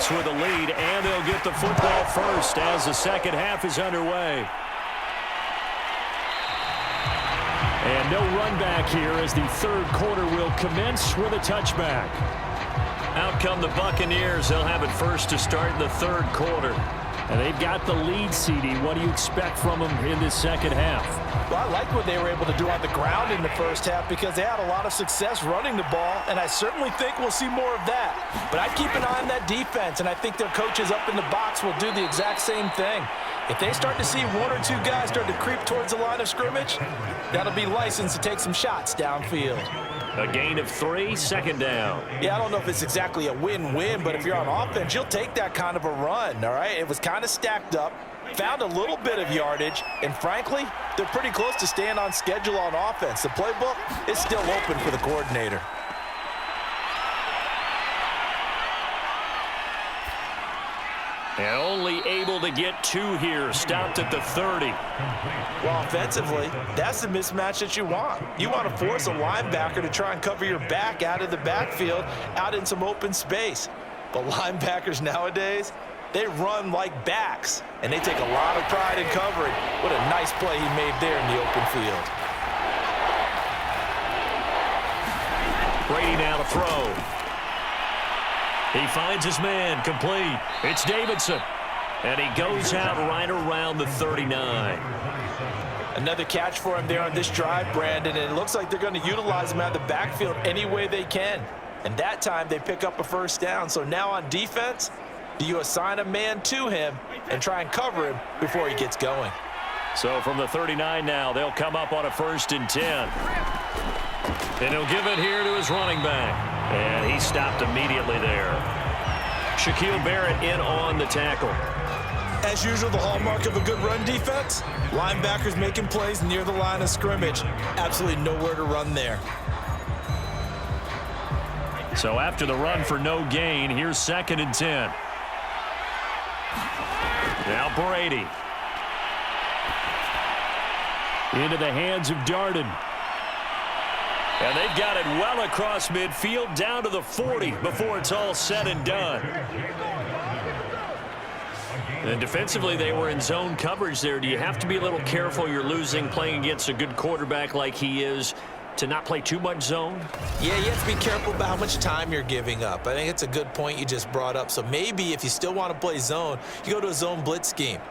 Bucs with a lead, and they'll get the football first as the second half is underway. And no run back here as the third quarter will commence with a touchback. Out come the Buccaneers. They'll have it first to start in the third quarter. And they've got the lead, CD. What do you expect from them in this second half? Well, I like what they were able to do on the ground in the first half because they had a lot of success running the ball, and I certainly think we'll see more of that. But I'd keep an eye on that defense, and I think their coaches up in the box will do the exact same thing. If they start to see one or two guys start to creep towards the line of scrimmage, that'll be licensed to take some shots downfield. A gain of 3, second down. Yeah, I don't know if it's exactly a win-win, but if you're on offense, you'll take that kind of a run, all right? It was kind of stacked up, found a little bit of yardage, and frankly, they're pretty close to staying on schedule on offense. The playbook is still open for the coordinator. And only able to get 2 here, stopped at the 30. Well, offensively, that's the mismatch that you want. You want to force a linebacker to try and cover your back out of the backfield, out in some open space. But linebackers nowadays, they run like backs, and they take a lot of pride in covering. What a nice play he made there in the open field. Brady now to throw. He finds his man, complete. It's Davidson. And he goes out right around the 39. Another catch for him there on this drive, Brandon, and it looks like they're going to utilize him out of the backfield any way they can. And that time they pick up a first down. So now on defense, do you assign a man to him and try and cover him before he gets going? So from the 39 now, they'll come up on a 1st and 10. And he'll give it here to his running back. And he stopped immediately there. Shaquille Barrett in on the tackle. As usual, the hallmark of a good run defense, linebackers making plays near the line of scrimmage. Absolutely nowhere to run there. So after the run for no gain, here's 2nd and 10. Now Brady. Into the hands of Darden. And they've got it well across midfield down to the 40 before it's all said and done. And defensively, they were in zone coverage there. Do you have to be a little careful? You're losing playing against a good quarterback like he is to not play too much zone? Yeah, you have to be careful about how much time you're giving up. I think it's a good point you just brought up. So maybe if you still want to play zone, you go to a zone blitz scheme.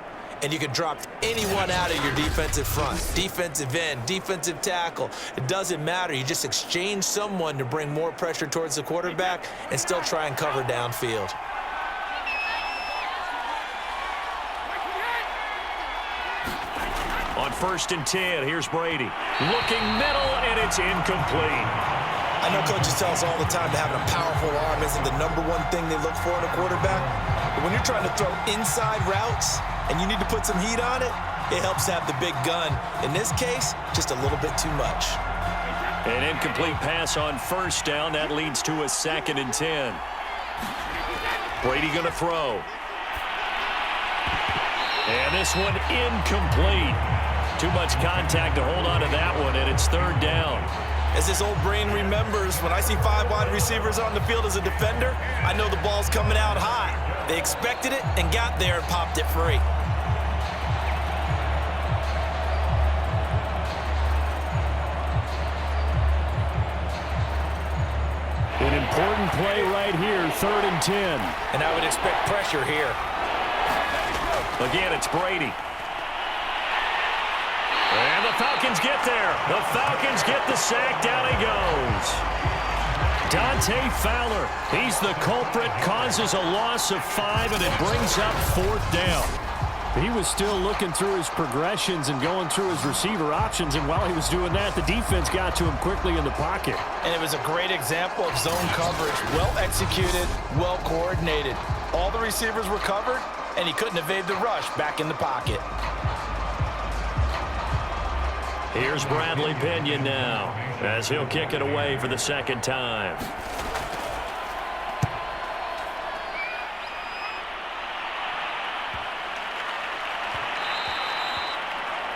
And you can drop anyone out of your defensive front, defensive end, defensive tackle. It doesn't matter. You just exchange someone to bring more pressure towards the quarterback and still try and cover downfield. On 1st and 10, here's Brady. Looking middle, and it's incomplete. I know coaches tell us all the time that having a powerful arm isn't the #1 thing they look for in a quarterback. But when you're trying to throw inside routes and you need to put some heat on it, it helps to have the big gun. In this case, just a little bit too much. An incomplete pass on 1st down. That leads to a 2nd and 10. Brady going to throw. And this one incomplete. Too much contact to hold on to that one, and it's 3rd down. As this old brain remembers, when I see 5 wide receivers on the field as a defender, I know the ball's coming out high. They expected it and got there and popped it free. An important play right here, 3rd and 10. And I would expect pressure here. Again, it's Brady. And the Falcons get there. The Falcons get the sack. Down he goes. Dante Fowler. He's the culprit. Causes a loss of 5, and it brings up 4th down. He was still looking through his progressions and going through his receiver options, and while he was doing that, the defense got to him quickly in the pocket. And it was a great example of zone coverage. Well executed, well coordinated. All the receivers were covered, and he couldn't evade the rush back in the pocket. Here's Bradley Pinion now as he'll kick it away for the 2nd time.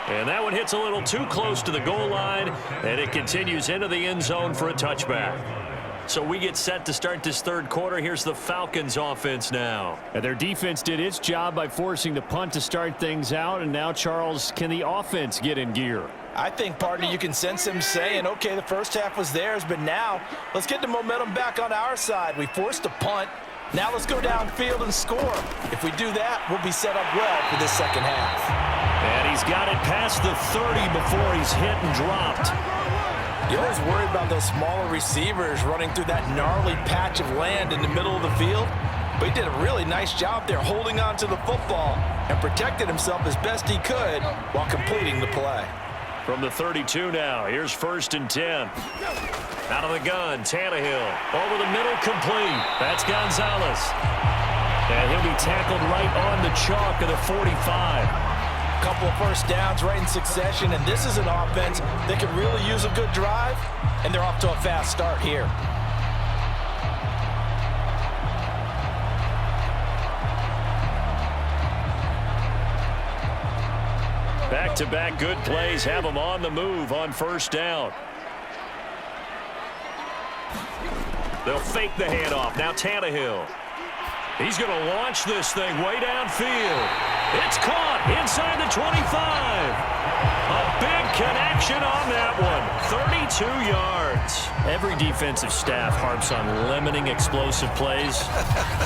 And that one hits a little too close to the goal line, and it continues into the end zone for a touchback. So we get set to start this third quarter. Here's the Falcons offense now. And their defense did its job by forcing the punt to start things out. And now, Charles, can the offense get in gear? I think, partner, you can sense him saying, okay, the first half was theirs, but now let's get the momentum back on our side. We forced a punt. Now let's go downfield and score. If we do that, we'll be set up well for this second half. And he's got it past the 30 before he's hit and dropped. You always worry about those smaller receivers running through that gnarly patch of land in the middle of the field. But he did a really nice job there holding on to the football and protected himself as best he could while completing the play. From the 32 now, here's 1st and 10. Out of the gun, Tannehill. Over the middle, complete. That's Gonzalez. And he'll be tackled right on the chalk of the 45. Couple of first downs right in succession, and this is an offense that could really use a good drive, and they're off to a fast start here. Back-to-back good plays have them on the move on 1st down. They'll fake the handoff. Now Tannehill. He's going to launch this thing way downfield. It's caught inside the 25. A big connection on that one. 32 yards. Every defensive staff harps on limiting explosive plays.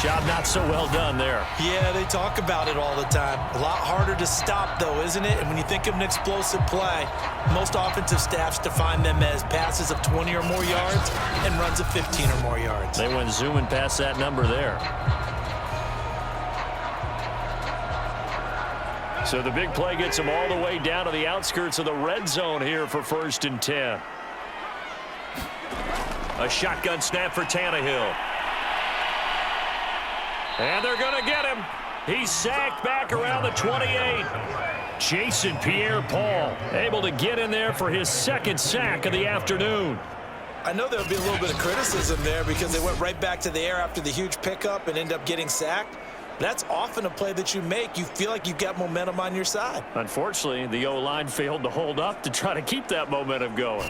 Job not so well done there. Yeah, they talk about it all the time. A lot harder to stop, though, isn't it? And when you think of an explosive play, most offensive staffs define them as passes of 20 or more yards and runs of 15 or more yards. They went zooming past that number there. So the big play gets them all the way down to the outskirts of the red zone here for 1st and 10. A shotgun snap for Tannehill. And they're going to get him. He's sacked back around the 28. Jason Pierre-Paul able to get in there for his 2nd sack of the afternoon. I know there'll be a little bit of criticism there because they went right back to the air after the huge pickup and end up getting sacked. That's often a play that you make. You feel like you've got momentum on your side. Unfortunately, the O-line failed to hold up to try to keep that momentum going.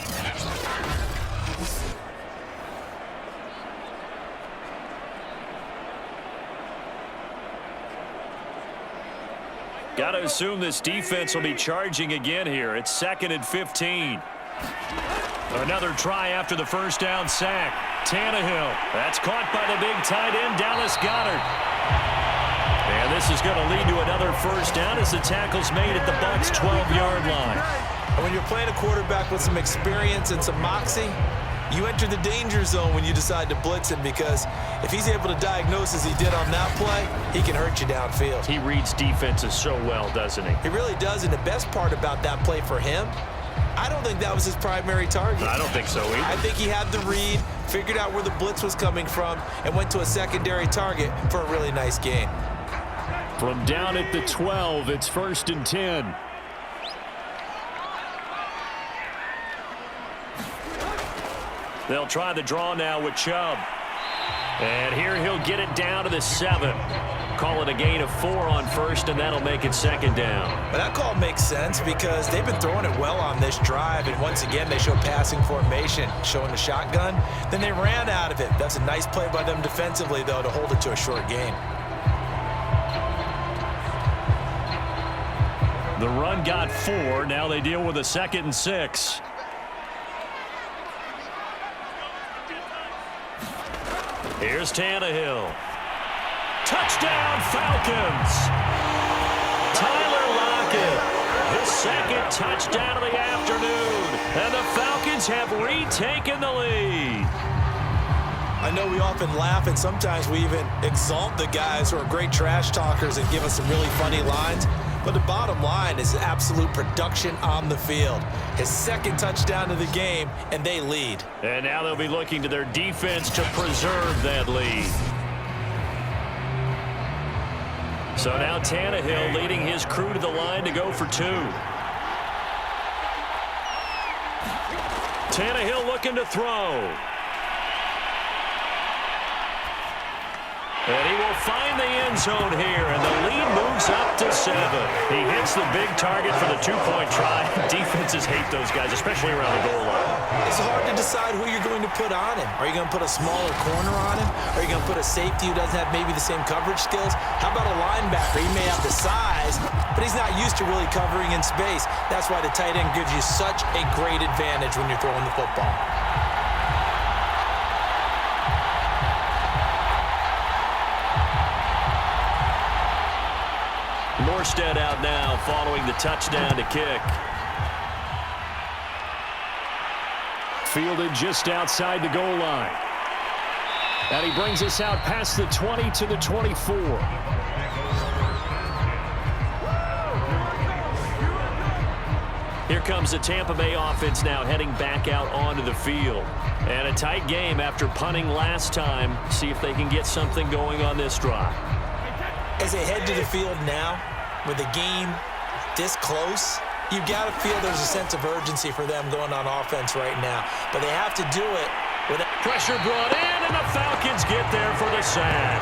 Got to assume this defense will be charging again here. It's 2nd and 15. Another try after the 1st down sack. Tannehill. That's caught by the big tight end, Dallas Goedert. And this is going to lead to another 1st down as the tackle's made at the Bucs' 12-yard line. And when you're playing a quarterback with some experience and some moxie, you enter the danger zone when you decide to blitz him, because if he's able to diagnose as he did on that play, he can hurt you downfield. He reads defenses so well, doesn't he? He really does, and the best part about that play for him, I don't think that was his primary target. I don't think so either. I think he had the read, figured out where the blitz was coming from, and went to a secondary target for a really nice gain. From down at the 12, it's 1st and 10. They'll try the draw now with Chubb. And here he'll get it down to the 7. Call it a gain of 4 on 1st, and that'll make it 2nd down. But that call makes sense because they've been throwing it well on this drive, and once again they show passing formation, showing the shotgun. Then they ran out of it. That's a nice play by them defensively, though, to hold it to a short gain. The run got 4. Now they deal with a 2nd and 6. Here's Tannehill. Touchdown, Falcons. Tyler Lockett, his 2nd touchdown of the afternoon. And the Falcons have retaken the lead. I know we often laugh, and sometimes we even exalt the guys who are great trash talkers and give us some really funny lines. But the bottom line is absolute production on the field. His 2nd touchdown of the game, and they lead. And now they'll be looking to their defense to preserve that lead. So now Tannehill leading his crew to the line to go for 2. Tannehill looking to throw. And he will find the end zone here, and the lead moves up to 7. He hits the big target for the 2-point try. Defenses hate those guys, especially around the goal line. It's hard to decide who you're going to put on him. Are you going to put a smaller corner on him? Are you going to put a safety who doesn't have maybe the same coverage skills? How about a linebacker? He may have the size, but he's not used to really covering in space. That's why the tight end gives you such a great advantage when you're throwing the football. Morstead out now following the touchdown to kick. Fielded just outside the goal line. And he brings us out past the 20 to the 24. Here comes the Tampa Bay offense now heading back out onto the field. And a tight game after punting last time. See if they can get something going on this drive. As they head to the field now, with the game this close, you've got to feel there's a sense of urgency for them going on offense right now. But they have to do it with pressure brought in, and the Falcons get there for the sack.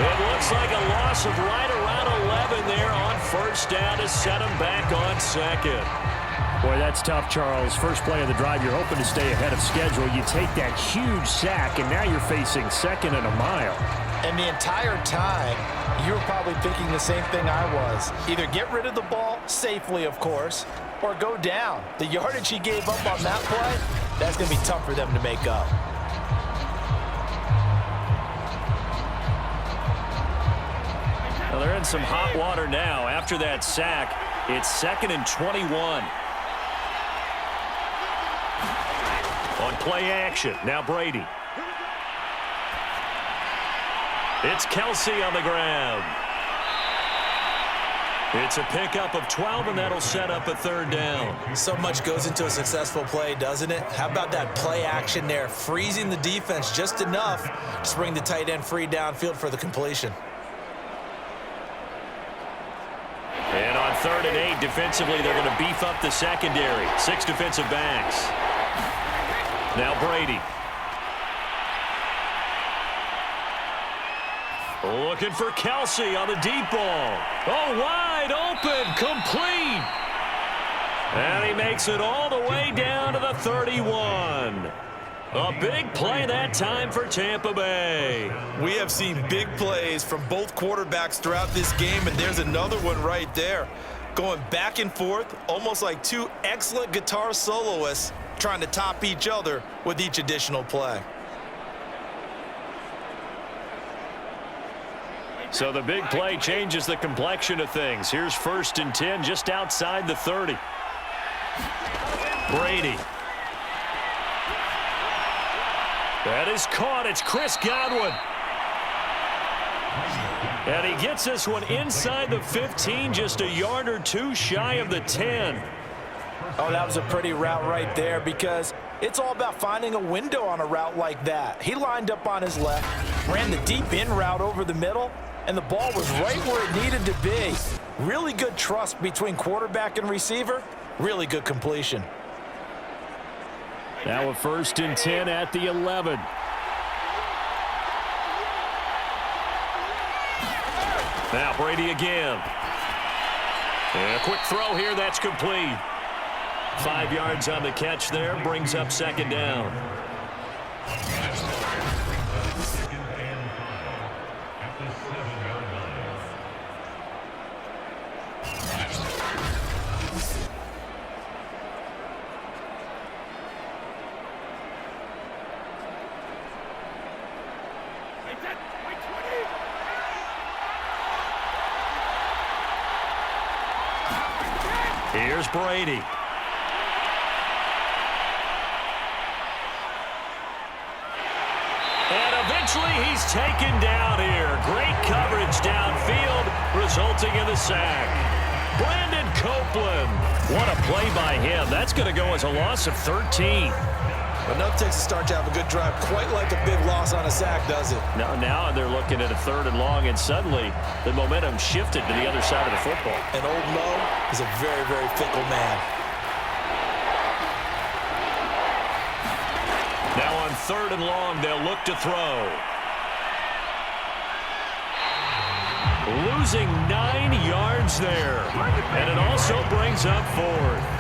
It looks like a loss of right around 11 there on first down to set them back on second. Boy, that's tough, Charles. First play of the drive, you're hoping to stay ahead of schedule. You take that huge sack, and now you're facing second and a mile. And the entire time, you were probably thinking the same thing I was. Either get rid of the ball, safely of course, or go down. The yardage he gave up on that play, that's going to be tough for them to make up. Well, they're in some hot water now. After that sack, it's 2nd and 21. On play action, now Brady. It's Kelsey on the ground. It's a pickup of 12, and that'll set up a third down. So much goes into a successful play, doesn't it? How about that play action there, freezing the defense just enough to bring the tight end free downfield for the completion. And on 3rd and 8, defensively, they're going to beef up the secondary. 6 defensive backs. Now Brady. Looking for Kelsey on the deep ball. Oh, wide open, complete. And he makes it all the way down to the 31. A big play that time for Tampa Bay. We have seen big plays from both quarterbacks throughout this game, and there's another one right there. Going back and forth, almost like two excellent guitar soloists trying to top each other with each additional play. So the big play changes the complexion of things. Here's 1st and 10 just outside the 30. Brady. That is caught. It's Chris Godwin. And he gets this one inside the 15, just a yard or two shy of the 10. Oh, that was a pretty route right there because it's all about finding a window on a route like that. He lined up on his left, ran the deep in route over the middle, and the ball was right where it needed to be. Really good trust between quarterback and receiver. Really good completion. Now a 1st and 10 at the 11. Now Brady again. And a quick throw here, that's complete. 5 yards on the catch there, brings up 2nd down. Here's Brady. And eventually he's taken down here. Great coverage downfield, resulting in the sack. Brandon Copeland. What a play by him. That's going to go as a loss of 13. Enough takes to start to have a good drive, quite like a big loss on a sack, does it? Now they're looking at a 3rd and long, and suddenly the momentum shifted to the other side of the football. And old Mo is a very, very fickle man. Now on 3rd and long, they'll look to throw. Losing 9 yards there. And it also brings up 4th.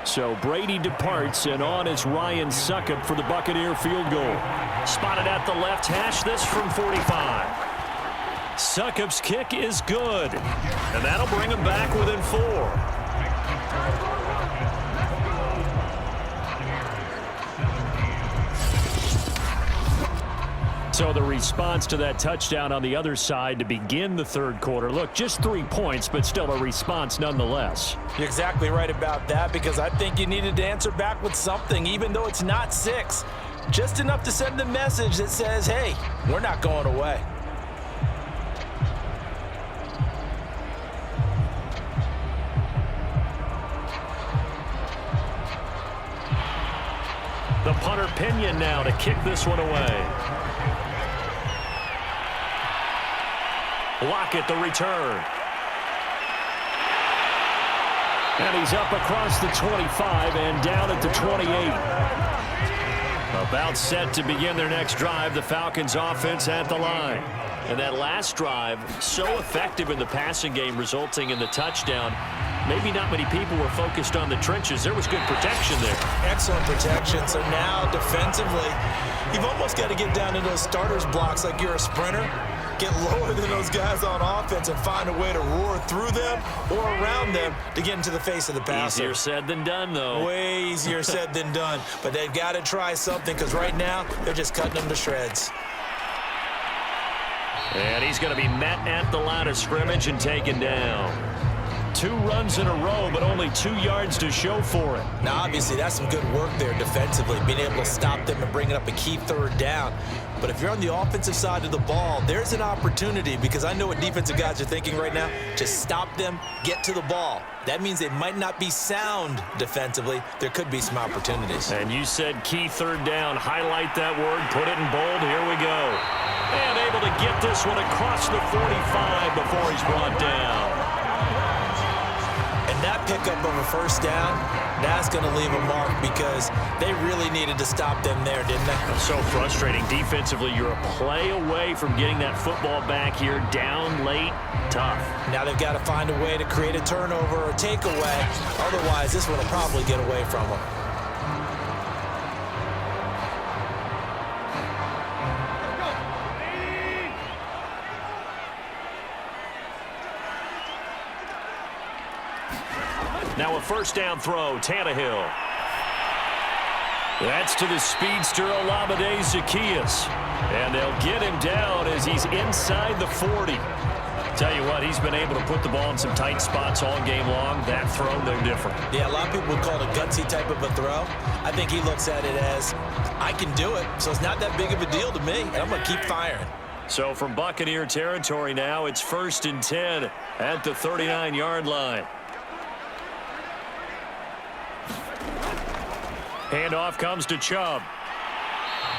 So Brady departs, and on is Ryan Succop for the Buccaneer field goal. Spotted at the left hash, this from 45. Succop's kick is good, and that'll bring him back within 4. So the response to that touchdown on the other side to begin the third quarter. Look, just 3 points, but still a response nonetheless. You're exactly right about that, because I think you needed to answer back with something, even though it's not 6. Just enough to send the message that says, hey, we're not going away. The punter Pinion now to kick this one away. Lockett the return. And he's up across the 25 and down at the 28. About set to begin their next drive, the Falcons offense at the line. And that last drive, so effective in the passing game, resulting in the touchdown. Maybe not many people were focused on the trenches. There was good protection there. Excellent protection. So now defensively, you've almost got to get down to those starters blocks like you're a sprinter. Get lower than those guys on offense and find a way to roar through them or around them to get into the face of the passer. Easier said than done, though. Way easier said than done. But they've got to try something, because right now they're just cutting them to shreds. And he's going to be met at the line of scrimmage and taken down. 2 runs in a row, but only 2 yards to show for it. Now, obviously, that's some good work there defensively, being able to stop them and bring it up a key third down. But if you're on the offensive side of the ball, there's an opportunity, because I know what defensive guys are thinking right now. Just stop them, get to the ball. That means they might not be sound defensively. There could be some opportunities. And you said key third down. Highlight that word, put it in bold. Here we go. And able to get this one across the 45 before he's brought down. And that pickup of a first down, that's going to leave a mark, because they really needed to stop them there, didn't they? So frustrating. Defensively, you're a play away from getting that football back here. Down late, tough. Now they've got to find a way to create a turnover or takeaway. Otherwise, this one will probably get away from them. Now a first down throw, Tannehill. That's to the speedster, Olamide Zaccheaus. And they'll get him down as he's inside the 40. Tell you what, he's been able to put the ball in some tight spots all game long. That throw, no different. Yeah, a lot of people would call it a gutsy type of a throw. I think he looks at it as, I can do it, so it's not that big of a deal to me, and I'm going to keep firing. So from Buccaneer territory now, it's 1st and 10 at the 39-yard line. Handoff comes to Chubb.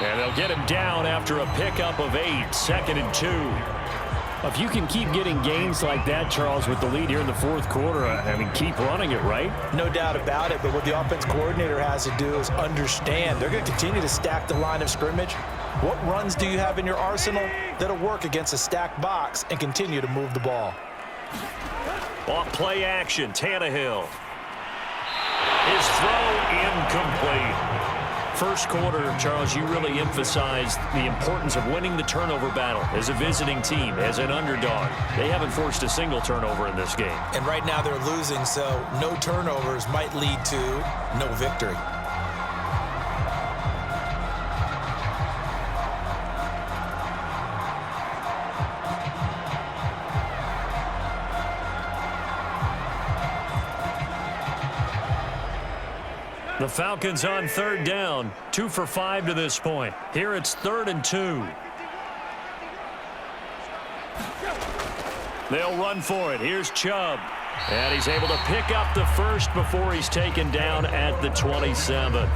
And they'll get him down after a pickup of 8, 2nd and 2. If you can keep getting gains like that, Charles, with the lead here in the fourth quarter, I mean, keep running it, right? No doubt about it, but what the offense coordinator has to do is understand they're going to continue to stack the line of scrimmage. What runs do you have in your arsenal that'll work against a stacked box and continue to move the ball? Off play action, Tannehill. His throw incomplete. First quarter, Charles, you really emphasized the importance of winning the turnover battle as a visiting team, as an underdog. They haven't forced a single turnover in this game. And right now they're losing, so no turnovers might lead to no victory. The Falcons on third down, 2 for 5 to this point. Here it's 3rd and 2. They'll run for it. Here's Chubb. And he's able to pick up the first before he's taken down at the 27.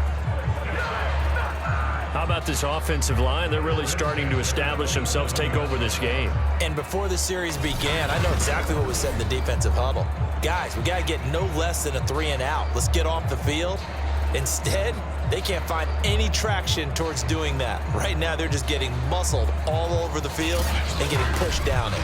How about this offensive line? They're really starting to establish themselves, take over this game. And before the series began, I know exactly what was said in the defensive huddle. Guys, we got to get no less than a 3-and-out. Let's get off the field. Instead, they can't find any traction towards doing that. Right now, they're just getting muscled all over the field and getting pushed down it.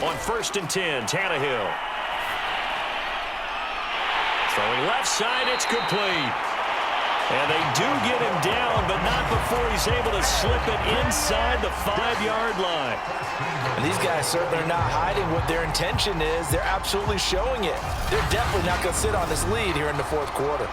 On 1st and 10, Tannehill. Throwing left side, it's complete. And they do get him down, but not before he's able to slip it inside the 5-yard line. And these guys certainly are not hiding what their intention is. They're absolutely showing it. They're definitely not going to sit on this lead here in the 4th quarter.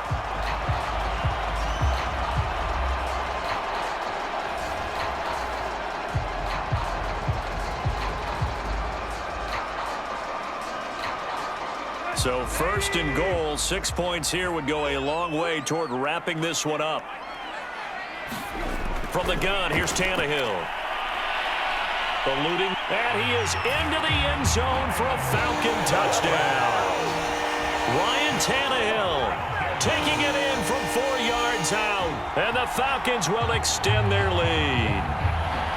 So 1st and goal, 6 points here would go a long way toward wrapping this one up. From the gun, here's Tannehill. Eluding, and he is into the end zone for a Falcon touchdown. Ryan Tannehill taking it in from 4 yards out, and the Falcons will extend their lead.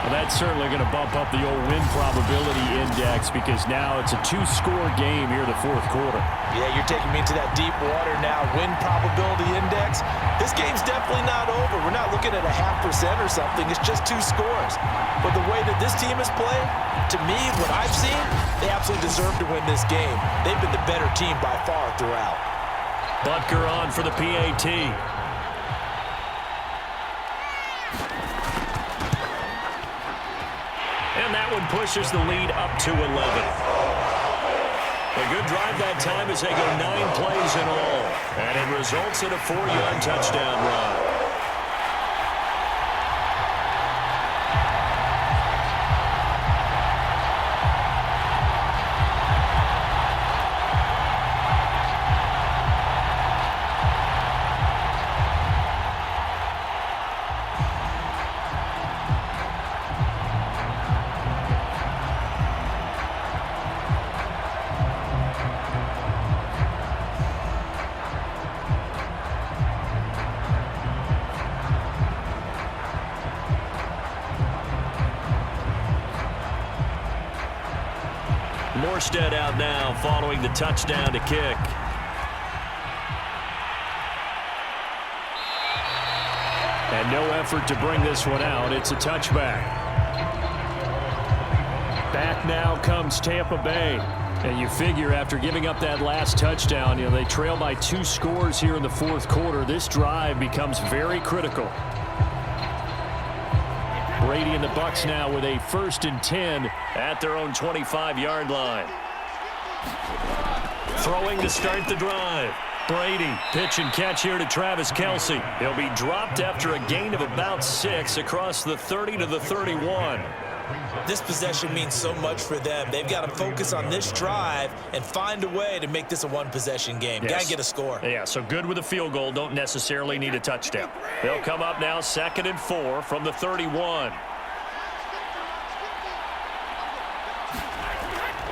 Well, that's certainly going to bump up the old win probability index because now it's a 2-score game here in the 4th quarter. Yeah, you're taking me into that deep water now. Win probability index. This game's definitely not over. We're not looking at a 0.5% or something. It's just 2 scores. But the way that this team has played, to me, what I've seen, they absolutely deserve to win this game. They've been the better team by far throughout. Butker on for the PAT. And that one pushes the lead up to 11. A good drive that time as they go 9 plays in all. And it results in a 4-yard touchdown run. Morstead out now following the touchdown to kick. And no effort to bring this one out. It's a touchback. Back now comes Tampa Bay. And you figure after giving up that last touchdown, they trail by 2 scores here in the 4th quarter. This drive becomes very critical. Brady and the Bucs now with a 1st and 10 at their own 25-yard line. Throwing to start the drive. Brady, pitch and catch here to Travis Kelce. He'll be dropped after a gain of about 6 across the 30 to the 31. This possession means so much for them. They've got to focus on this drive and find a way to make this a 1-possession game. Yes. Got to get a score. Yeah, so good with a field goal. Don't necessarily need a touchdown. They'll come up now 2nd and 4 from the 31.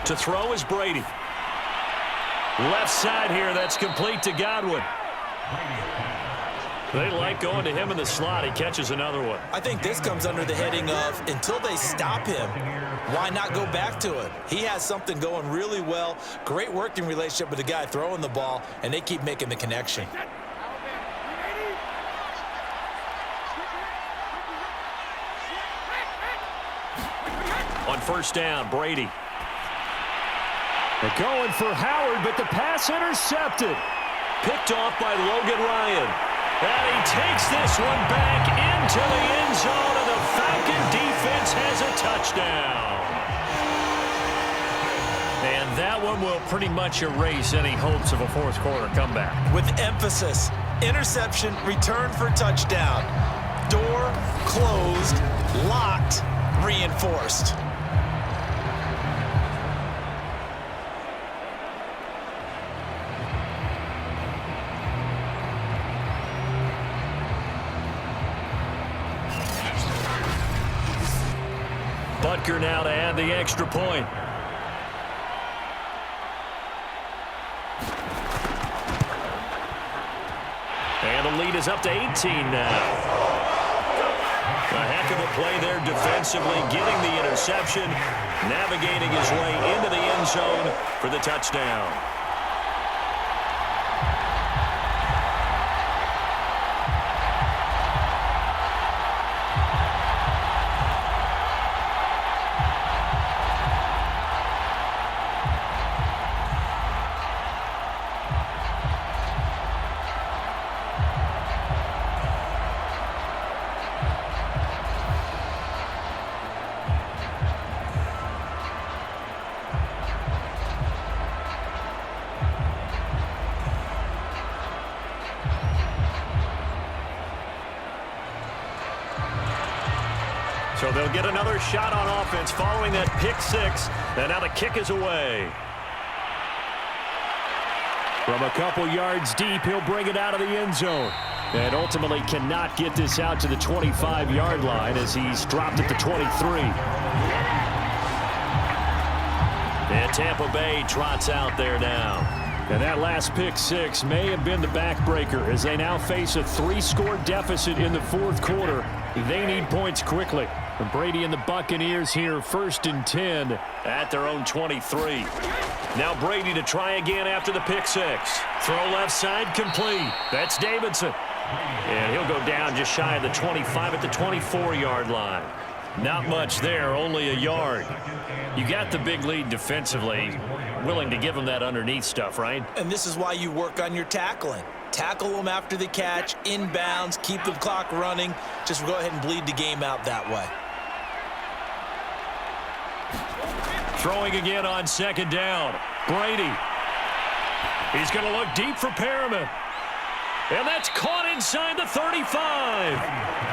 To throw is Brady. Left side here, that's complete to Godwin. They like going to him in the slot. He catches another one. I think this comes under the heading of until they stop him, why not go back to it? He has something going really well. Great working relationship with the guy throwing the ball, and they keep making the connection. On 1st down, Brady. They're going for Howard, but the pass intercepted. Picked off by Logan Ryan. And he takes this one back into the end zone, and the Falcon defense has a touchdown. And that one will pretty much erase any hopes of a 4th quarter comeback. With emphasis, interception, return for touchdown. Door closed, locked, reinforced. Butker now to add the extra point. And the lead is up to 18 now. A heck of a play there defensively, getting the interception, navigating his way into the end zone for the touchdown. So they'll get another shot on offense following that pick six. And now the kick is away. From a couple yards deep, he'll bring it out of the end zone. And ultimately cannot get this out to the 25-yard line as he's dropped at the 23. And Tampa Bay trots out there now. And that last pick six may have been the backbreaker as they now face a 3-score deficit in the fourth quarter. They need points quickly. And Brady and the Buccaneers here, 1st and 10 at their own 23. Now Brady to try again after the pick six. Throw left side complete. That's Davidson. And he'll go down just shy of the 25 at the 24-yard line. Not much there, only a yard. You got the big lead defensively. Willing to give them that underneath stuff, right? And this is why you work on your tackling. Tackle them after the catch, inbounds, keep the clock running. Just go ahead and bleed the game out that way. Throwing again on 2nd down. Brady. He's going to look deep for Perriman. And that's caught inside the 35.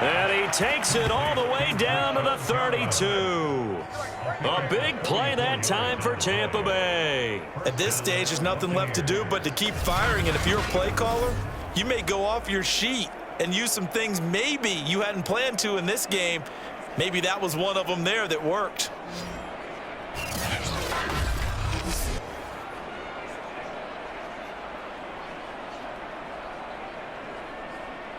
And he takes it all the way down to the 32. A big play that time for Tampa Bay. At this stage, there's nothing left to do but to keep firing. And if you're a play caller, you may go off your sheet and use some things maybe you hadn't planned to in this game. Maybe that was one of them there that worked.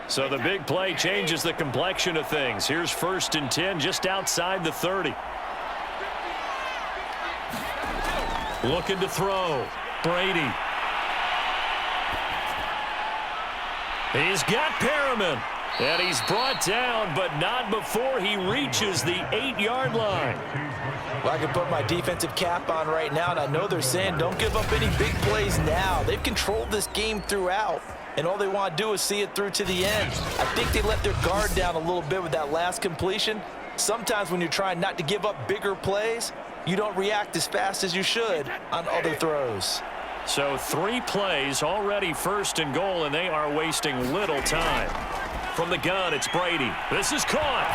So the big play changes the complexion of things. Here's 1st and 10 just outside the 30. Looking to throw. Brady. He's got Perriman. And he's brought down, but not before he reaches the 8-yard line. Well, I can put my defensive cap on right now, and I know they're saying don't give up any big plays now. They've controlled this game throughout, and all they want to do is see it through to the end. I think they let their guard down a little bit with that last completion. Sometimes when you're trying not to give up bigger plays, you don't react as fast as you should on other throws. So 3 plays, already 1st and goal, and they are wasting little time. From the gun, it's Brady. This is caught.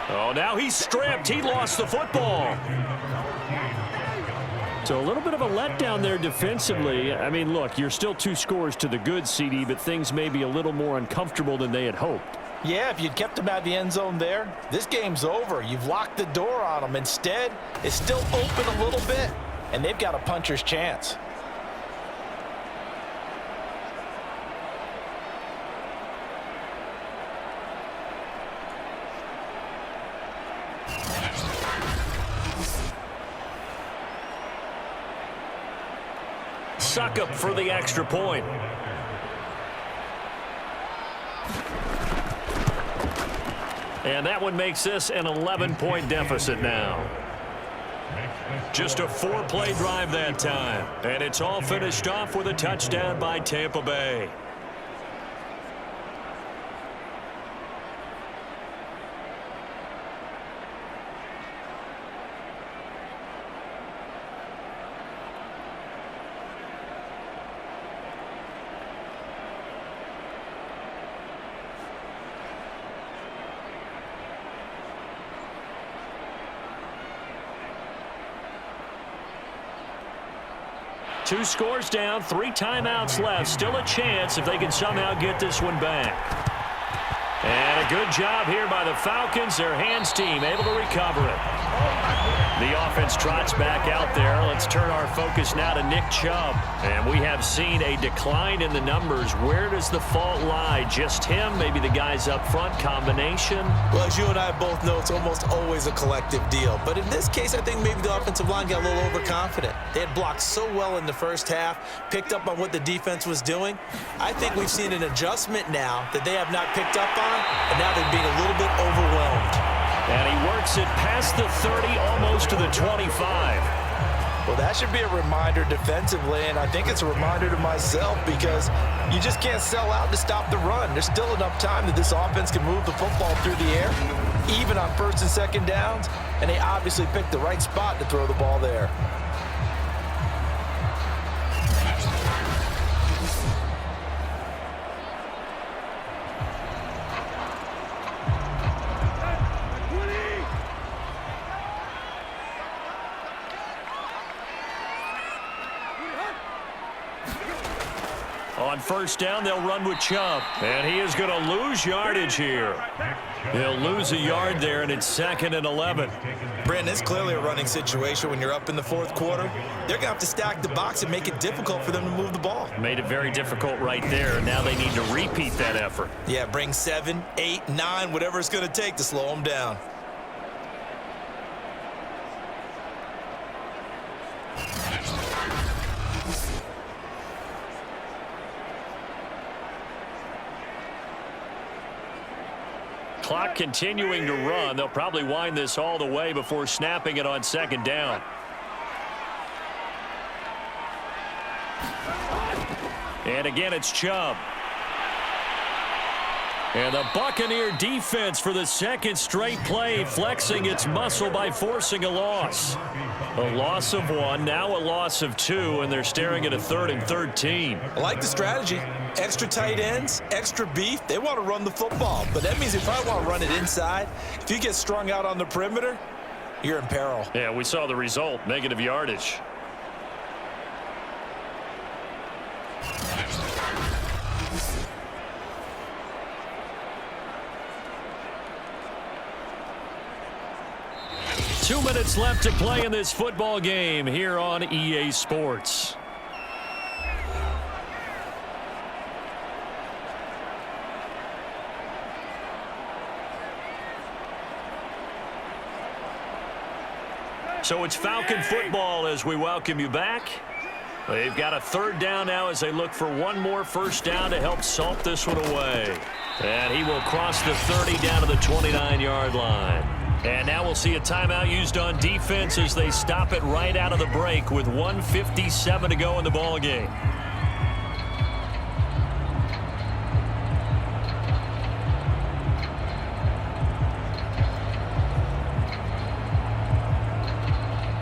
Oh, now he's stripped. He lost the football. So a little bit of a letdown there defensively. I mean, look, you're still 2 scores to the good, CD, but things may be a little more uncomfortable than they had hoped. Yeah, if you'd kept them out of the end zone there, this game's over. You've locked the door on them. Instead, it's still open a little bit, and they've got a puncher's chance. Suck up for the extra point. And that one makes this an 11-point deficit now. Just a 4-play drive that time. And it's all finished off with a touchdown by Tampa Bay. Two scores down, 3 timeouts left. Still a chance if they can somehow get this one back. And A good job here by the Falcons. Their hands team able to recover it. The offense trots back out there. Let's turn our focus now to Nick Chubb. And we have seen a decline in the numbers. Where does the fault lie? Just him? Maybe the guys up front? Combination? Well, as you and I both know, it's almost always a collective deal. But in this case, I think maybe the offensive line got a little overconfident. They had blocked so well in the first half, picked up on what the defense was doing. I think we've seen an adjustment now that they have not picked up on, and now they're being a little bit overwhelmed. And he works it past the 30, almost to the 25. Well, that should be a reminder defensively, and I think it's a reminder to myself because you just can't sell out to stop the run. There's still enough time that this offense can move the football through the air, even on first and second downs, and they obviously picked the right spot to throw the ball there. On first down, they'll run with Chubb. And he is going to lose yardage here. He'll lose a yard there, and it's 2nd and 11. Brandon, it's clearly a running situation when you're up in the fourth quarter. They're going to have to stack the box and make it difficult for them to move the ball. Made it very difficult right there. Now they need to repeat that effort. Yeah, bring 7, 8, 9, whatever it's going to take to slow them down. Clock continuing to run. They'll probably wind this all the way before snapping it on second down. And again, it's Chubb. And the Buccaneer defense for the second straight play, flexing its muscle by forcing a loss. A loss of 1, now a loss of 2, and they're staring at a 3rd and 13. I like the strategy. Extra tight ends, extra beef. They want to run the football. But that means if I want to run it inside, if you get strung out on the perimeter, you're in peril. Yeah, we saw the result, negative yardage. Two minutes left to play in this football game here on EA Sports. So it's Falcon football as we welcome you back. They've got a 3rd down now as they look for one more first down to help salt this one away. And he will cross the 30 down to the 29-yard line. And now we'll see a timeout used on defense as they stop it right out of the break with 1:57 to go in the ball game.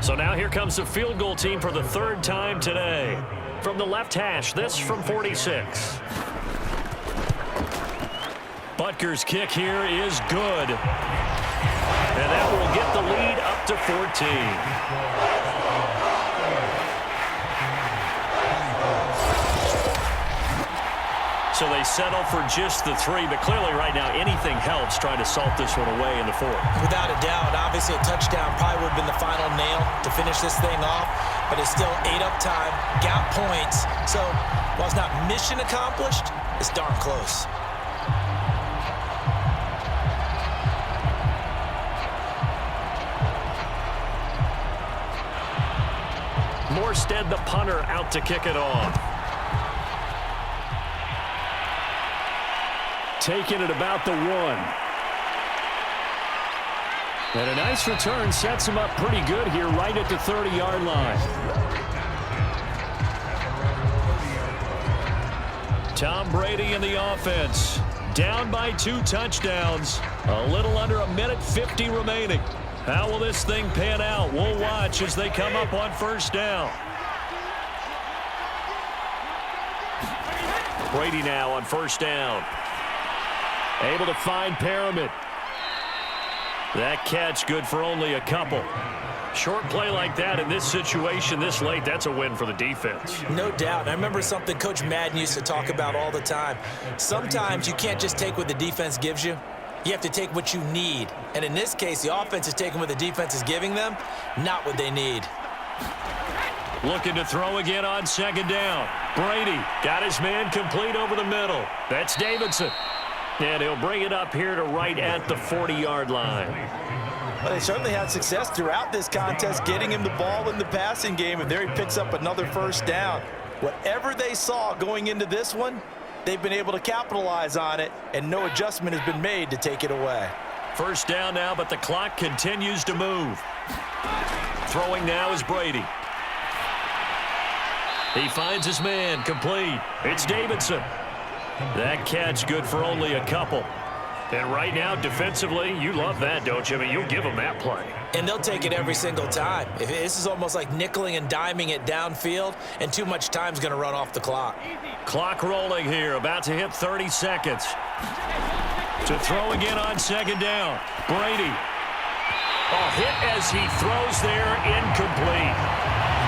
So now here comes the field goal team for the 3rd time today. From the left hash, this from 46. Butker's kick here is good. And that will get the lead up to 14. So they settle for just the 3, but clearly right now anything helps trying to salt this one away in the 4th. Without a doubt, obviously a touchdown probably would have been the final nail to finish this thing off, but it's still 8 up time, got points. So while it's not mission accomplished, it's darn close. Morstead, the punter, out to kick it off. Taking it about the 1. And a nice return sets him up pretty good here right at the 30-yard line. Tom Brady in the offense. Down by 2 touchdowns. A little under a minute 50 remaining. How will this thing pan out? We'll watch as they come up on first down. Brady now on first down. Able to find Pyramid. That catch good for only a couple. Short play like that in this situation this late, that's a win for the defense. No doubt. I remember something Coach Madden used to talk about all the time. Sometimes you can't just take what the defense gives you. You have to take what you need. And in this case, the offense is taking what the defense is giving them, not what they need. Looking to throw again on second down. Brady got his man complete over the middle. That's Davidson. And he'll bring it up here to right at the 40-yard line. Well, they certainly had success throughout this contest getting him the ball in the passing game, and there he picks up another first down. Whatever they saw going into this one, they've been able to capitalize on it, and no adjustment has been made to take it away. First down now, but the clock continues to move. Throwing now is Brady. He finds his man complete. It's Davidson. That catch good for only a couple. And right now, defensively, you love that, don't you? I mean, you'll give them that play. And they'll take it every single time. This is almost like nickeling and diming it downfield, and too much time's going to run off the clock. Clock rolling here, about to hit 30 seconds. To throw again on second down. Brady. A hit as he throws there, incomplete.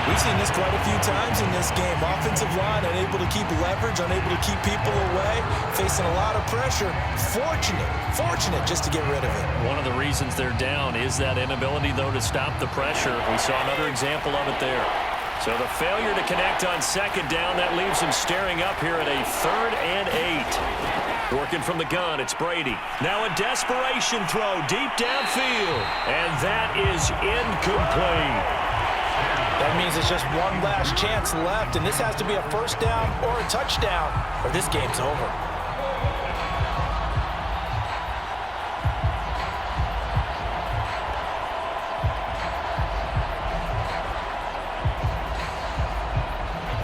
We've seen this quite a few times in this game. Offensive line unable to keep leverage, unable to keep people away, facing a lot of pressure. Fortunate just to get rid of it. One of the reasons they're down is that inability, though, to stop the pressure. We saw another example of it there. So the failure to connect on second down, that leaves him staring up here at a 3rd and 8. Working from the gun, it's Brady. Now a desperation throw deep downfield. And that is incomplete. That means it's just one last chance left, and this has to be a first down or a touchdown, or this game's over.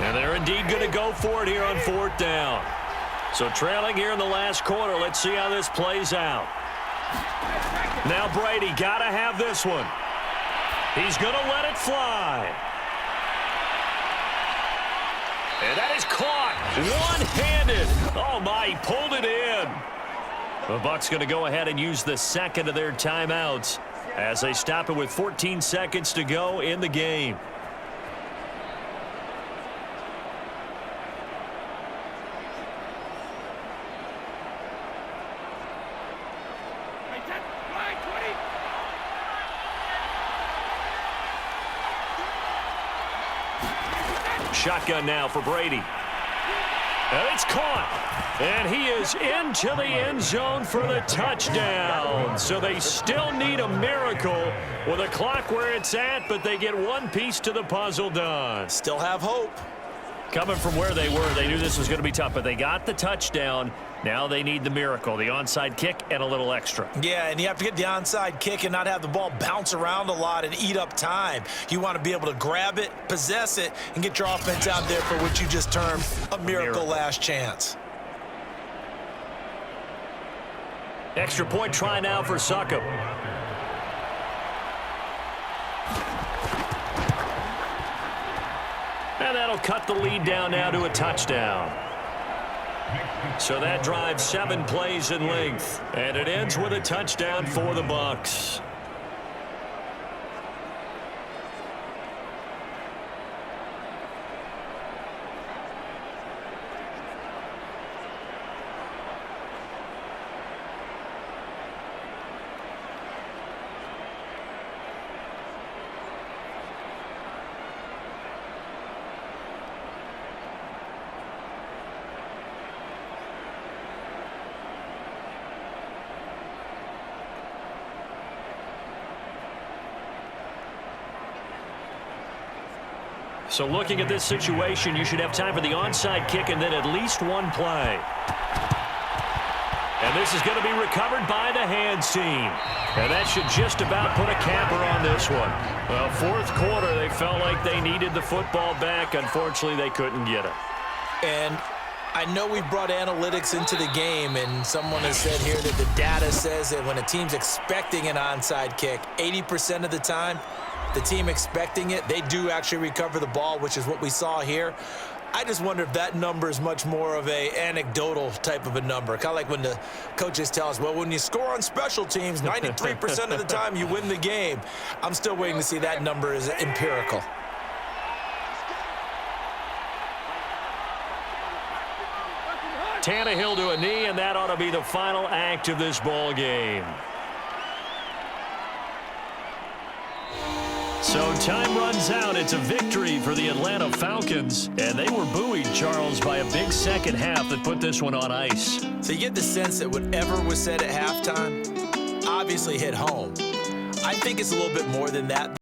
And they're indeed going to go for it here on 4th down. So trailing here in the last quarter, let's see how this plays out. Now Brady got to have this one. He's going to let it fly. And that is caught one-handed. Oh, my, he pulled it in. The Bucs going to go ahead and use the second of their timeouts as they stop it with 14 seconds to go in the game. Shotgun now for Brady. And it's caught. And he is into the end zone for the touchdown. So they still need a miracle with a clock where it's at, but they get one piece to the puzzle done. Still have hope. Coming from where they were, they knew this was going to be tough, but they got the touchdown. Now they need the miracle, the onside kick and a little extra. Yeah, and you have to get the onside kick and not have the ball bounce around a lot and eat up time. You want to be able to grab it, possess it, and get your offense out there for what you just termed a miracle last chance. Extra point try now for Succop. And that'll cut the lead down now to a touchdown. So that drives 7 plays in length. And it ends with a touchdown for the Bucs. So looking at this situation, you should have time for the onside kick and then at least one play. And this is going to be recovered by the hands team. And that should just about put a capper on this one. Well, 4th quarter, they felt like they needed the football back. Unfortunately, they couldn't get it. And I know we brought analytics into the game, and someone has said here that the data says that when a team's expecting an onside kick, 80% of the time, the team expecting it, they do actually recover the ball, which is what we saw here. I just wonder if that number is much more of a anecdotal type of a number. Kind of like when the coaches tell us, well, when you score on special teams, 93% of the time you win the game. I'm still waiting to see that number is empirical. Tannehill to a knee, and that ought to be the final act of this ball game. So time runs out. It's a victory for the Atlanta Falcons, and they were buoyed, Charles, by a big second half that put this one on ice. So you get the sense that whatever was said at halftime obviously hit home. I think it's a little bit more than that.